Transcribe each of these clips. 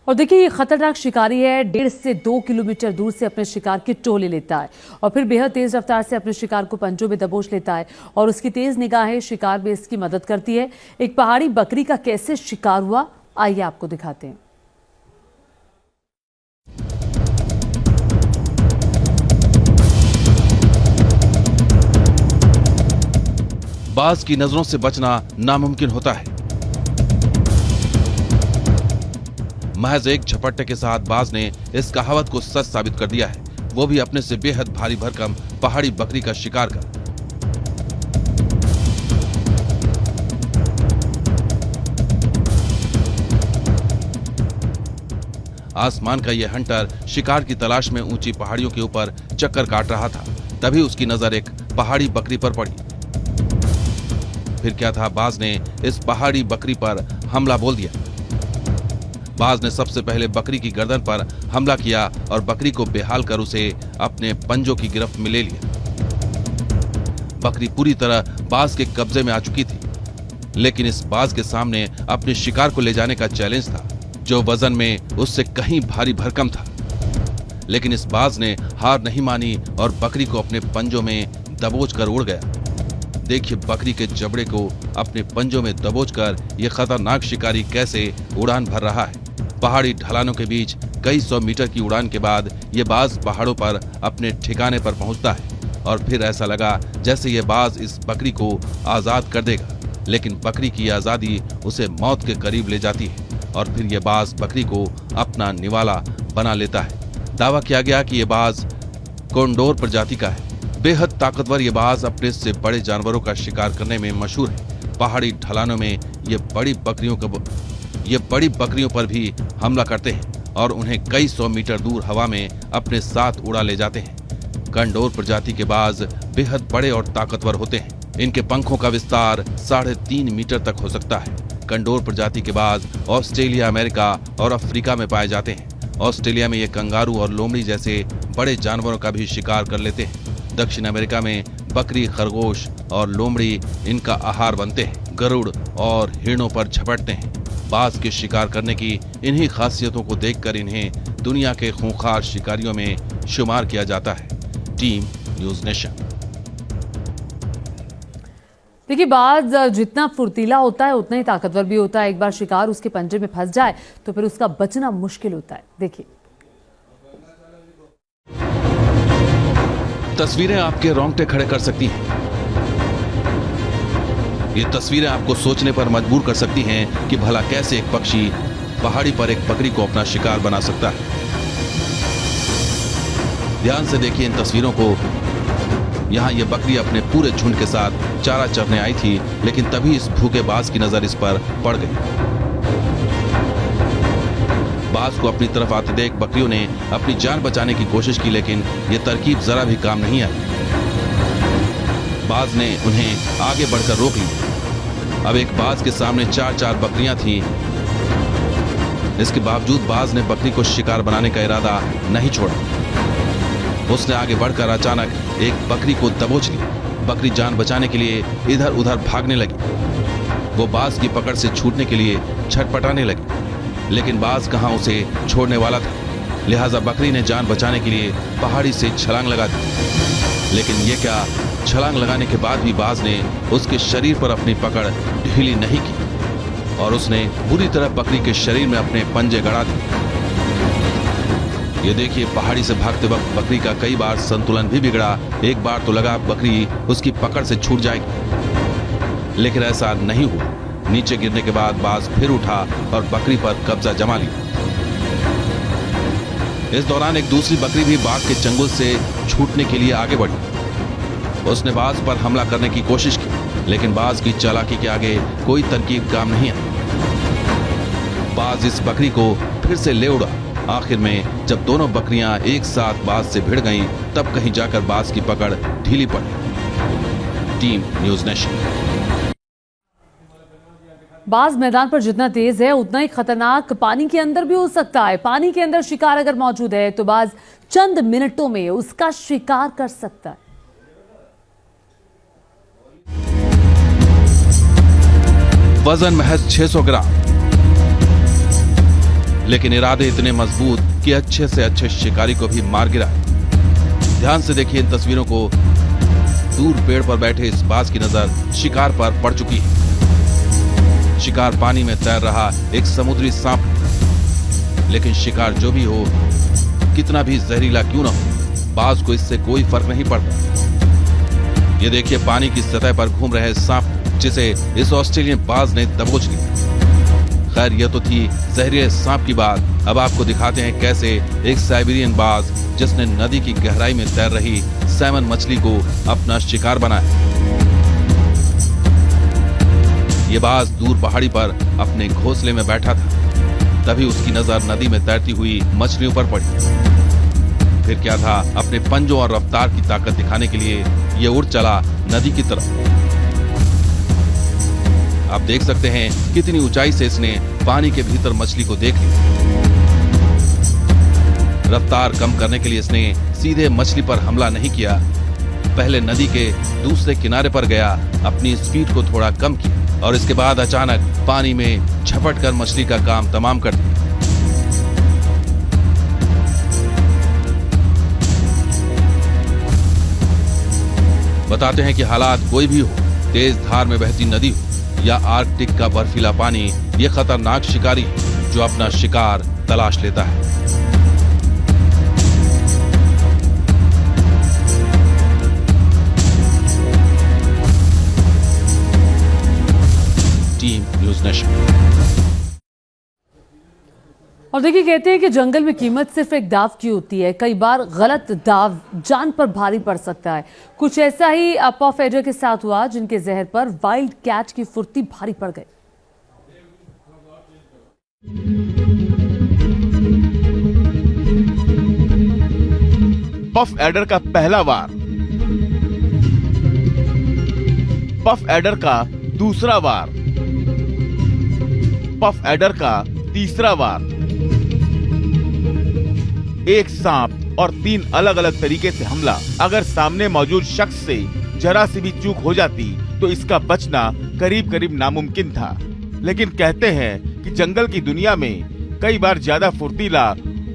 और देखिए ये खतरनाक शिकारी है। 1.5 से 2 किलोमीटर दूर से अपने शिकार की टोली लेता है और फिर बेहद तेज रफ्तार से अपने शिकार को पंजों में दबोच लेता है और उसकी तेज निगाहें शिकार में इसकी मदद करती है। एक पहाड़ी बकरी का कैसे शिकार हुआ, आइए आपको दिखाते हैं। बाज की नजरों से बचना नामुमकिन होता है। महज एक झपट्टे के साथ बाज ने इस कहावत को सच साबित कर दिया है, वो भी अपने से बेहद भारी भरकम पहाड़ी बकरी का शिकार कर। आसमान का यह हंटर शिकार की तलाश में ऊंची पहाड़ियों के ऊपर चक्कर काट रहा था। तभी उसकी नजर एक पहाड़ी बकरी पर पड़ी। फिर क्या था, बाज ने इस पहाड़ी बकरी पर हमला बोल दिया। बाज ने सबसे पहले बकरी की गर्दन पर हमला किया और बकरी को बेहाल कर उसे अपने पंजों की गिरफ्त में ले लिया। बकरी पूरी तरह बाज के कब्जे में आ चुकी थी, लेकिन इस बाज के सामने अपने शिकार को ले जाने का चैलेंज था, जो वजन में उससे कहीं भारी भरकम था। लेकिन इस बाज ने हार नहीं मानी और बकरी को अपने पंजों में दबोच कर उड़ गया। देखिए बकरी के जबड़े को अपने पंजों में दबोचकर यह खतरनाक शिकारी कैसे उड़ान भर रहा है। पहाड़ी ढलानों के बीच कई 100 मीटर की उड़ान के बाद ये बाज पहाड़ों पर अपने ठिकाने पर पहुंचता है और फिर ऐसा लगा जैसे ये बाज इस बकरी को आजाद कर देगा, लेकिन बकरी की आजादी उसे मौत के करीब ले जाती है और फिर ये बाज बकरी को अपना निवाला बना लेता है। दावा किया गया कि ये बाज कोंडोर प्रजाति का है। बेहद ताकतवर ये बाज अपने से बड़े जानवरों का शिकार करने में मशहूर है। पहाड़ी ढलानों में ये बड़ी बकरियों पर भी हमला करते हैं और उन्हें कई 100 मीटर दूर हवा में अपने साथ उड़ा ले जाते हैं। कोंडोर प्रजाति के बाज बेहद बड़े और ताकतवर होते हैं। इनके पंखों का विस्तार 3.5 मीटर तक हो सकता है। कोंडोर प्रजाति के बाज ऑस्ट्रेलिया, अमेरिका और अफ्रीका में पाए जाते हैं। ऑस्ट्रेलिया में ये कंगारू और लोमड़ी जैसे बड़े जानवरों का भी शिकार कर लेते हैं। दक्षिण अमेरिका में बकरी, खरगोश और लोमड़ी इनका आहार बनते हैं। गरुड़ और हिरणों पर झपटते हैं। बाज के शिकार करने की इन्हीं खासियतों को देखकर इन्हें दुनिया के खूंखार शिकारियों में शुमार किया जाता है। Team news nation. देखिए बाज जितना फुर्तीला होता है उतना ही ताकतवर भी होता है। एक बार शिकार उसके पंजे में फंस जाए तो फिर उसका बचना मुश्किल होता है। देखिए तस्वीरें आपके रोंगटे खड़े कर सकती हैं। ये तस्वीरें आपको सोचने पर मजबूर कर सकती हैं कि भला कैसे एक पक्षी पहाड़ी पर एक बकरी को अपना शिकार बना सकता है। ध्यान से देखिए इन तस्वीरों को। यहाँ ये बकरी अपने पूरे झुंड के साथ चारा चरने आई थी, लेकिन तभी इस भूखे बाज की नजर इस पर पड़ गई। बाज को अपनी तरफ आते देख बकरियों ने अपनी जान बचाने की कोशिश की, लेकिन ये तरकीब जरा भी काम नहीं आई। बाज ने उन्हें आगे बढ़कर रोक लिया। अब एक बाज के सामने 4 बकरियां थीं। इसके बावजूद बाज ने बकरी को शिकार बनाने का इरादा नहीं छोड़ा। उसने आगे बढ़कर अचानक एक बकरी को दबोच लिया। बकरी जान बचाने के लिए इधर उधर भागने लगी। वो बाज की पकड़ से छूटने के लिए छटपटाने लगी, लेकिन बाज कहां उसे छोड़ने वाला था। लिहाजा बकरी ने जान बचाने के लिए पहाड़ी से छलांग लगा दी। लेकिन ये क्या, छलांग लगाने के बाद भी बाज ने उसके शरीर पर अपनी पकड़ ढीली नहीं की और उसने बुरी तरह बकरी के शरीर में अपने पंजे गड़ा दिए। ये देखिए पहाड़ी से भागते वक्त बकरी का कई बार संतुलन भी बिगड़ा। एक बार तो लगा बकरी उसकी पकड़ से छूट जाएगी, लेकिन ऐसा नहीं हुआ। नीचे गिरने के बाद बाज फिर उठा और बकरी पर कब्जा जमा लिया। इस दौरान एक दूसरी बकरी भी बाघ के चंगुल से छूटने के लिए आगे बढ़ी। उसने बाज पर हमला करने की कोशिश की, लेकिन बाज की चालाकी के आगे कोई तरकीब काम नहीं आई। बाज इस बकरी को फिर से ले उड़ा। आखिर में जब दोनों बकरियां एक साथ बाज से भिड़ गईं, तब कहीं जाकर बाज की पकड़ ढीली पड़ी। Team news nation. बाज मैदान पर जितना तेज है उतना ही खतरनाक पानी के अंदर भी हो सकता है। पानी के अंदर शिकार अगर मौजूद है तो बाज चंद मिनटों में उसका शिकार कर सकता है। वजन महज 600 ग्राम। लेकिन इरादे इतने मजबूत कि अच्छे से अच्छे शिकारी को भी मार गिरा। ध्यान से देखिए इन तस्वीरों को। दूर पेड़ पर बैठे इस बाज की नजर शिकार पर पड़ चुकी है। शिकार पानी में तैर रहा एक समुद्री सांप, लेकिन शिकार जो भी हो, कितना भी जहरीला क्यों न हो, बाज को इससे कोई फर्क नहीं पड़ता। ये देखिए पानी की सतह पर घूम रहे सांप, जिसे इस ऑस्ट्रेलियन बाज ने दबोच लिया। खैर यह तो थी जहरीले सांप की बात। अब आपको दिखाते हैं कैसे एक साइबेरियन बाज, जिसने नदी की गहराई में तैर रही सैमन मछली को अपना शिकार बनाया। ये बाज दूर पहाड़ी पर अपने घोंसले में बैठा था। तभी उसकी नजर नदी में तैरती हुई मछलियों पर पड़ी। फिर क्या था, अपने पंजों और रफ्तार की ताकत दिखाने के लिए ये उड़ चला नदी की तरफ। आप देख सकते हैं कितनी ऊंचाई से इसने पानी के भीतर मछली को देख लिया। रफ्तार कम करने के लिए इसने सीधे मछली पर हमला नहीं किया, पहले नदी के दूसरे किनारे पर गया, अपनी स्पीड को थोड़ा कम किया और इसके बाद अचानक पानी में झपट कर मछली का काम तमाम कर दिया। बताते हैं कि हालात कोई भी हो, तेज धार में बहती नदी हो या आर्कटिक का बर्फीला पानी, ये खतरनाक शिकारी है जो अपना शिकार तलाश लेता है। Team news nation. और देखिए, कहते हैं कि जंगल में कीमत सिर्फ एक दाव की होती है। कई बार गलत दाव जान पर भारी पड़ सकता है। कुछ ऐसा ही पफ एडर के साथ हुआ, जिनके जहर पर वाइल्ड कैट की फुर्ती भारी पड़ गई। पफ एडर का पहला वार, पफ एडर का दूसरा वार, पफ एडर का तीसरा वार। एक सांप और 3 अलग अलग तरीके से हमला। अगर सामने मौजूद शख्स से जरा सी भी चूक हो जाती तो इसका बचना करीब करीब नामुमकिन था। लेकिन कहते हैं कि जंगल की दुनिया में कई बार ज्यादा फुर्तीला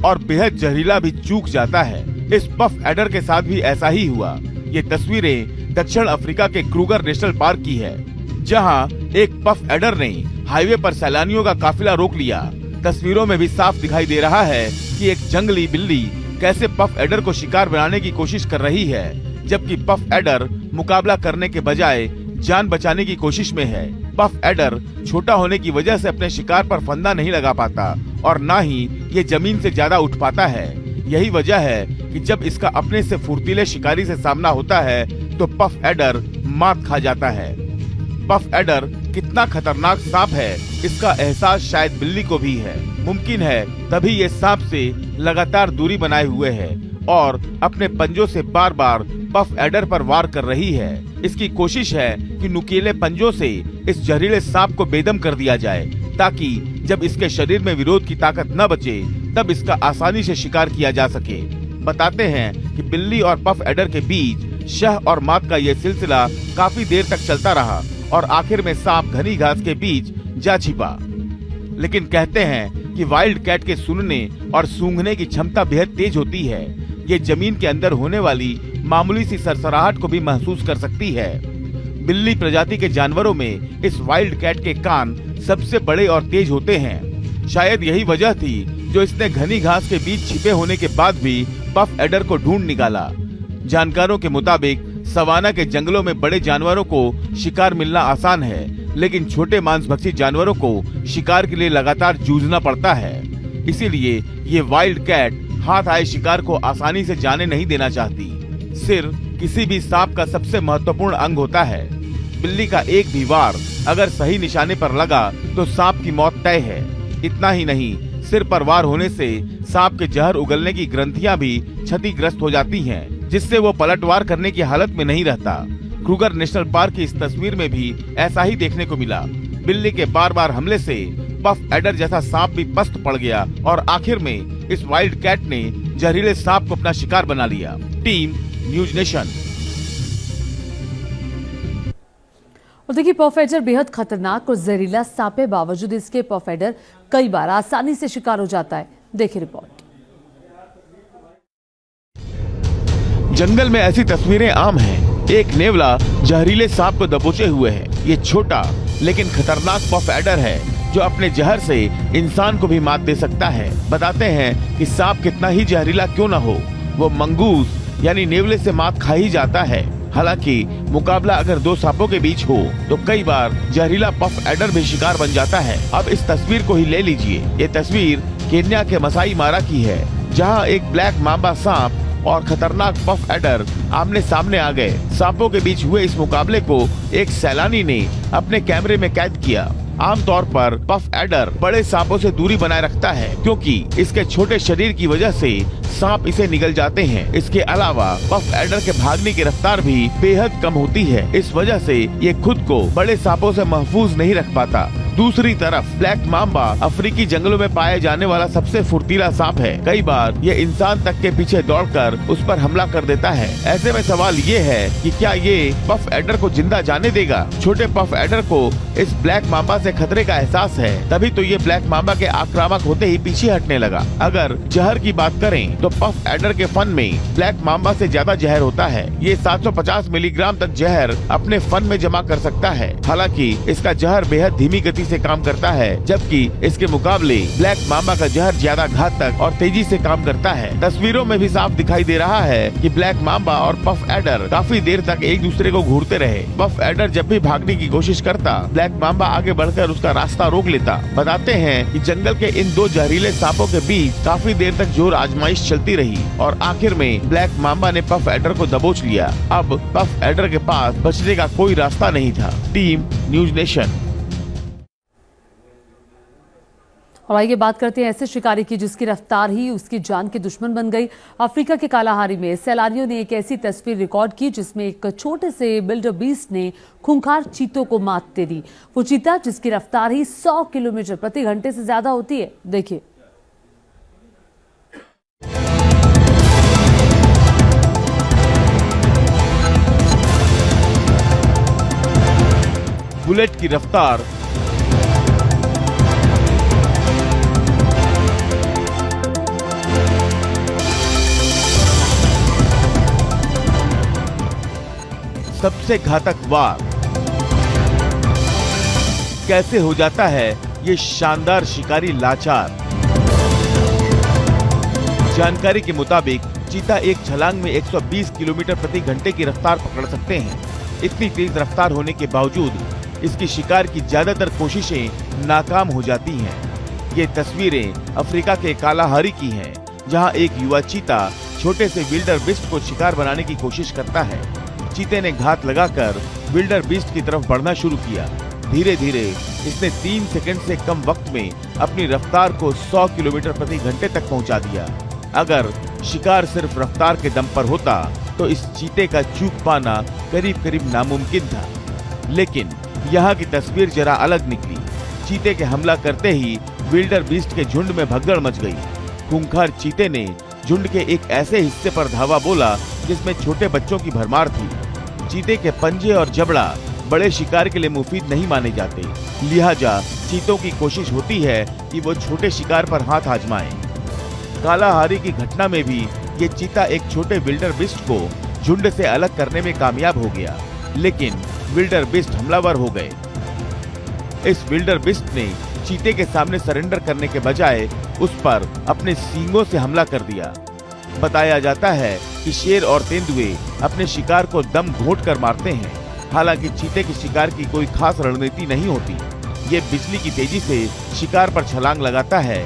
और बेहद जहरीला भी चूक जाता है। इस पफ एडर के साथ भी ऐसा ही हुआ। ये तस्वीरें दक्षिण अफ्रीका के क्रूगर नेशनल पार्क की है, जहां एक पफ एडर ने हाईवे पर सैलानियों का काफिला रोक लिया। तस्वीरों में भी साफ दिखाई दे रहा है कि एक जंगली बिल्ली कैसे पफ एडर को शिकार बनाने की कोशिश कर रही है, जबकि पफ एडर मुकाबला करने के बजाय जान बचाने की कोशिश में है। पफ एडर छोटा होने की वजह से अपने शिकार पर फंदा नहीं लगा पाता और न ही ये जमीन से ज्यादा उठ पाता है। यही वजह है कि जब इसका अपने से फुर्तीले शिकारी से सामना होता है तो पफ एडर मात खा जाता है। पफ एडर कितना खतरनाक सांप है, इसका एहसास शायद बिल्ली को भी है। मुमकिन है तभी ये सांप से लगातार दूरी बनाए हुए है और अपने पंजों से बार बार पफ एडर पर वार कर रही है। इसकी कोशिश है कि नुकीले पंजों से इस जहरीले सांप को बेदम कर दिया जाए, ताकि जब इसके शरीर में विरोध की ताकत न बचे तब इसका आसानी से शिकार किया जा सके। बताते हैं कि बिल्ली और पफ एडर के बीच शह और मात का ये सिलसिला काफी देर तक चलता रहा और आखिर में सांप घनी घास के बीच जा छिपा। लेकिन कहते हैं कि वाइल्ड कैट के सुनने और सूंघने की क्षमता बेहद तेज होती है। ये जमीन के अंदर होने वाली मामूली सी सरसराहट को भी महसूस कर सकती है। बिल्ली प्रजाति के जानवरों में इस वाइल्ड कैट के कान सबसे बड़े और तेज होते हैं। शायद यही वजह थी जो इसने घनी घास के बीच छिपे होने के बाद भी पफ एडर को ढूंढ निकाला। जानकारों के मुताबिक सवाना के जंगलों में बड़े जानवरों को शिकार मिलना आसान है, लेकिन छोटे मांसभक्षी जानवरों को शिकार के लिए लगातार जूझना पड़ता है। इसीलिए ये वाइल्ड कैट हाथ आए शिकार को आसानी से जाने नहीं देना चाहती। सिर किसी भी सांप का सबसे महत्वपूर्ण अंग होता है। बिल्ली का एक भी वार अगर सही निशाने पर लगा तो सांप की मौत तय है। इतना ही नहीं, सिर पर वार होने से सांप के जहर उगलने की ग्रंथियां भी क्षतिग्रस्त हो जाती हैं, जिससे वो पलटवार करने की हालत में नहीं रहता। क्रूगर नेशनल पार्क की इस तस्वीर में भी ऐसा ही देखने को मिला। बिल्ली के बार बार हमले से पफ एडर जैसा सांप भी पस्त पड़ गया और आखिर में इस वाइल्ड कैट ने जहरीले सांप को अपना शिकार बना लिया। Team news nation. और देखिए, पॉफेडर बेहद खतरनाक और जहरीला सांप है। बावजूद इसके पॉफेडर कई बार आसानी से शिकार हो जाता है। देखिए रिपोर्ट। जंगल में ऐसी तस्वीरें आम हैं। एक नेवला जहरीले सांप को दबोचे हुए है। ये छोटा लेकिन खतरनाक पफ एडर है जो अपने जहर से इंसान को भी मात दे सकता है। बताते हैं कि सांप कितना ही जहरीला क्यों न हो, वो मंगूस यानी नेवले से मात खा ही जाता है। हालांकि मुकाबला अगर दो सांपों के बीच हो तो कई बार जहरीला पफ एडर भी शिकार बन जाता है। अब इस तस्वीर को ही ले लीजिए। ये तस्वीर केन्या के मसाई मारा की है, जहां एक ब्लैक मांबा सांप और खतरनाक पफ एडर आमने सामने आ गए। सांपों के बीच हुए इस मुकाबले को एक सैलानी ने अपने कैमरे में कैद किया। आमतौर पर पफ एडर बड़े सांपों से दूरी बनाए रखता है क्योंकि इसके छोटे शरीर की वजह से सांप इसे निगल जाते हैं। इसके अलावा पफ एडर के भागने की रफ्तार भी बेहद कम होती है। इस वजह से ये खुद को बड़े सांपों से महफूज नहीं रख पाता। दूसरी तरफ ब्लैक मांबा अफ्रीकी जंगलों में पाए जाने वाला सबसे फुर्तीला सांप है। कई बार ये इंसान तक के पीछे दौड़कर उस पर हमला कर देता है। ऐसे में सवाल ये है कि क्या ये पफ एडर को जिंदा जाने देगा? छोटे पफ एडर को इस ब्लैक मांबा से खतरे का एहसास है, तभी तो ये ब्लैक मांबा के आक्रामक होते ही पीछे हटने लगा। अगर जहर की बात करें तो पफ एडर के फन में ब्लैक मांबा से ज्यादा जहर होता है। ये 750 मिलीग्राम तक जहर अपने फन में जमा कर सकता है। हालांकि इसका जहर बेहद धीमी गति से काम करता है, जबकि इसके मुकाबले ब्लैक मांबा का जहर ज्यादा घातक और तेजी से काम करता है। तस्वीरों में भी साफ दिखाई दे रहा है कि ब्लैक मांबा और पफ एडर काफी देर तक एक दूसरे को घूरते रहे। पफ एडर जब भी भागने की कोशिश करता, ब्लैक मांबा आगे बढ़कर उसका रास्ता रोक लेता। बताते हैं कि जंगल के इन दो जहरीले सांपों के बीच काफी देर तक जोर आजमाइश चलती रही और आखिर में ब्लैक मांबा ने पफ एडर को दबोच लिया। अब पफ एडर के पास बचने का कोई रास्ता नहीं था। Team News nation. और आइए बात करते हैं ऐसे शिकारी की जिसकी रफ्तार ही उसकी जान की दुश्मन बन गई। अफ्रीका के कालाहारी में सैलानियों ने एक ऐसी तस्वीर रिकॉर्ड की जिसमें एक छोटे से बिल्डर बीस्ट ने खूंखार चीतों को मात दे दी। वो चीता जिसकी रफ्तार ही 100 किलोमीटर प्रति घंटे से ज्यादा होती है। देखिए। बुलेट की रफ्तार सबसे घातक वार कैसे हो जाता है ये शानदार शिकारी लाचार। जानकारी के मुताबिक चीता एक छलांग में 120 किलोमीटर प्रति घंटे की रफ्तार पकड़ सकते हैं। इतनी तेज रफ्तार होने के बावजूद इसकी शिकार की ज्यादातर कोशिशें नाकाम हो जाती हैं। ये तस्वीरें अफ्रीका के कालाहारी की हैं, जहां एक युवा चीता छोटे से विल्डर बीस्ट को शिकार बनाने की कोशिश करता है। चीते ने घात लगाकर विल्डर बीस्ट की तरफ बढ़ना शुरू किया। धीरे धीरे इसने 3 सेकंड से कम वक्त में अपनी रफ्तार को 100 किलोमीटर प्रति घंटे तक पहुंचा दिया। अगर शिकार सिर्फ रफ्तार के दम पर होता तो इस चीते का चूक पाना करीब करीब नामुमकिन था। लेकिन यहाँ की तस्वीर जरा अलग निकली। चीते के हमला करते ही विल्डर बीस्ट के झुंड में भगदड़ मच गई। खूंखार चीते ने झुंड के एक ऐसे हिस्से पर धावा बोला जिसमें छोटे बच्चों की भरमार थी। चीते के पंजे और जबड़ा बड़े शिकार के लिए मुफीद नहीं माने जाते, लिहाजा चीतों की कोशिश होती है कि वो छोटे शिकार पर हाथ आजमाएं। कालाहारी की घटना में भी ये चीता एक छोटे विल्डर बीस्ट को झुंड से अलग करने में कामयाब हो गया, लेकिन विल्डर बीस्ट हमलावर हो गए। इस विल्डर बीस्ट ने चीते के सामने सरेंडर करने के बजाय उस पर अपने सींगों से हमला कर दिया। बताया जाता है कि शेर और तेंदुए अपने शिकार को दम घोंट कर मारते हैं। हालांकि चीते के शिकार की कोई खास रणनीति नहीं होती। ये बिजली की तेजी से शिकार पर छलांग लगाता है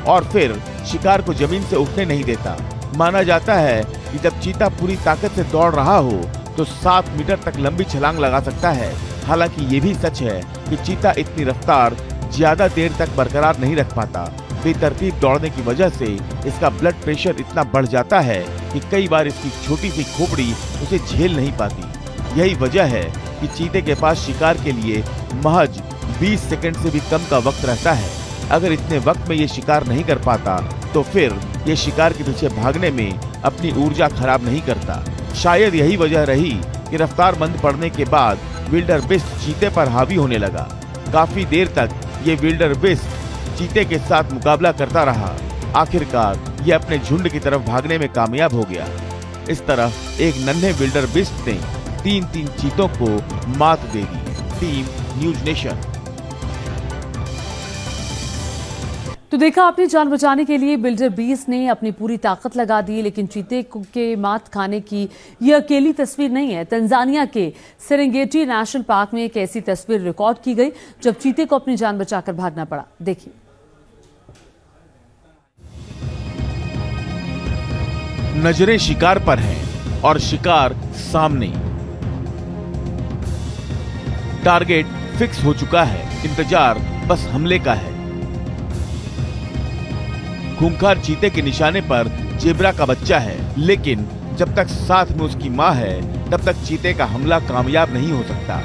और फिर शिकार को जमीन से उठने नहीं देता। माना जाता है कि जब चीता पूरी ताकत से दौड़ रहा हो तो 7 मीटर तक लंबी छलांग लगा सकता है। हालांकि ये भी सच है कि चीता इतनी रफ्तार ज्यादा देर तक बरकरार नहीं रख पाता। बेतरतीब दौड़ने की वजह से इसका ब्लड प्रेशर इतना बढ़ जाता है कि कई बार इसकी छोटी सी खोपड़ी उसे झेल नहीं पाती। यही वजह है कि चीते के पास शिकार के लिए महज 20 सेकंड से भी कम का वक्त रहता है। अगर इतने वक्त में ये शिकार नहीं कर पाता तो फिर ये शिकार के पीछे भागने में अपनी ऊर्जा खराब नहीं करता। शायद यही वजह रही कि रफ्तार बंद पड़ने के बाद विल्डरबिस्ट चीते पर हावी होने लगा। काफी देर तक ये विल्डरबिस्ट चीते के साथ मुकाबला करता रहा। आखिरकार ये अपने झुंड की तरफ भागने में कामयाब हो गया। इस तरह एक नन्हे विल्डरबिस्ट ने 3-3 चीतों को मात दे दी। Team News Nation. तो देखा आपने, जान बचाने के लिए विल्डरबीस्ट ने अपनी पूरी ताकत लगा दी, लेकिन चीते के मात खाने की ये अकेली तस्वीर नहीं है। तंजानिया के सेरेंगेटी नेशनल पार्क में एक ऐसी तस्वीर रिकॉर्ड की गई जब चीते को अपनी जान बचाकर भागना पड़ा। देखिए। नजरें शिकार पर हैं और शिकार सामने। टारगेट फिक्स हो चुका है, इंतजार बस हमले का है। खूंखार चीते के निशाने पर जेब्रा का बच्चा है, लेकिन जब तक साथ में उसकी मां है तब तक चीते का हमला कामयाब नहीं हो सकता।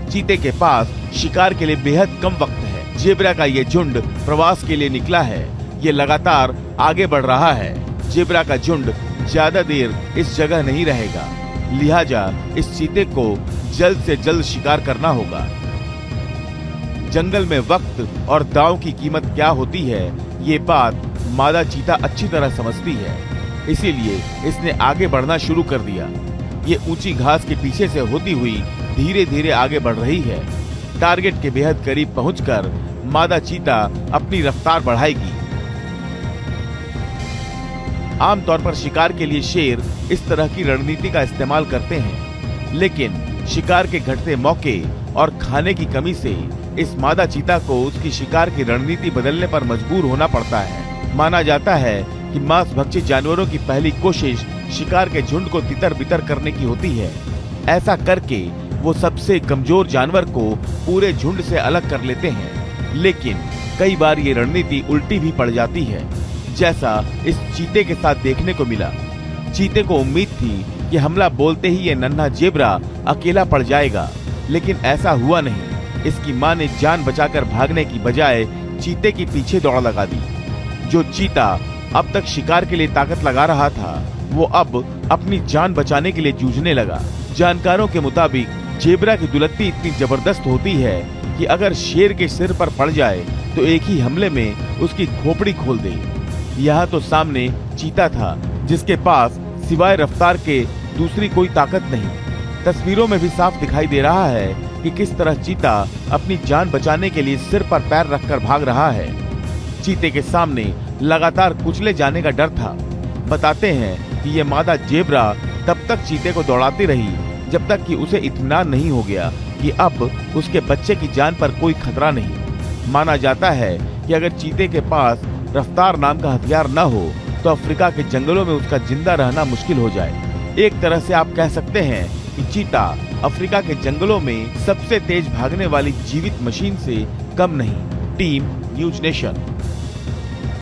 चीते के पास शिकार के लिए बेहद कम वक्त है। जेब्रा का ये झुंड प्रवास के लिए निकला है। ये लगातार आगे बढ़ रहा है। जेब्रा का झुंड ज्यादा देर इस जगह नहीं रहेगा, लिहाजा इस चीते को जल्द से जल्द शिकार करना होगा। जंगल में वक्त और दांव की कीमत क्या होती है, ये बात मादा चीता अच्छी तरह समझती है। इसीलिए इसने आगे बढ़ना शुरू कर दिया। ये ऊंची घास के पीछे से होती हुई धीरे धीरे आगे बढ़ रही है। टारगेट के बेहद करीब पहुंचकर मादा चीता अपनी रफ्तार बढ़ाएगी। आमतौर पर शिकार के लिए शेर इस तरह की रणनीति का इस्तेमाल करते हैं, लेकिन शिकार के घटते मौके और खाने की कमी से इस मादा चीता को उसकी शिकार की रणनीति बदलने पर मजबूर होना पड़ता है। माना जाता है कि मांस भक्षी जानवरों की पहली कोशिश शिकार के झुंड को तितर बितर करने की होती है। ऐसा करके वो सबसे कमजोर जानवर को पूरे झुंड से अलग कर लेते हैं, लेकिन कई बार ये रणनीति उल्टी भी पड़ जाती है, जैसा इस चीते के साथ देखने को मिला। चीते को उम्मीद थी कि हमला बोलते ही ये नन्हा जेब्रा अकेला पड़ जाएगा, लेकिन ऐसा हुआ नहीं। इसकी मां ने जान बचाकर भागने की बजाय चीते के पीछे दौड़ लगा दी। जो चीता अब तक शिकार के लिए ताकत लगा रहा था, वो अब अपनी जान बचाने के लिए जूझने लगा। जानकारों के मुताबिक जेब्रा की दुलत्ती इतनी जबरदस्त होती है कि अगर शेर के सिर पर पड़ जाए तो एक ही हमले में उसकी खोपड़ी खोल दे। यहाँ तो सामने चीता था, जिसके पास सिवाय रफ्तार के दूसरी कोई ताकत नहीं। तस्वीरों में भी साफ दिखाई दे रहा है कि किस तरह चीता अपनी जान बचाने के लिए सिर पर पैर रखकर भाग रहा है। चीते के सामने लगातार कुचले जाने का डर था। बताते हैं कि ये मादा जेब्रा तब तक चीते को दौड़ाती रही जब तक कि उसे इत्मीनान नहीं हो गया कि अब उसके बच्चे की जान पर कोई खतरा नहीं। माना जाता है कि अगर चीते के पास रफ्तार नाम का हथियार न हो तो अफ्रीका के जंगलों में उसका जिंदा रहना मुश्किल हो जाए। एक तरह से आप कह सकते हैं कि चीता अफ्रीका के जंगलों में सबसे तेज भागने वाली जीवित मशीन से कम नहीं। Team News nation.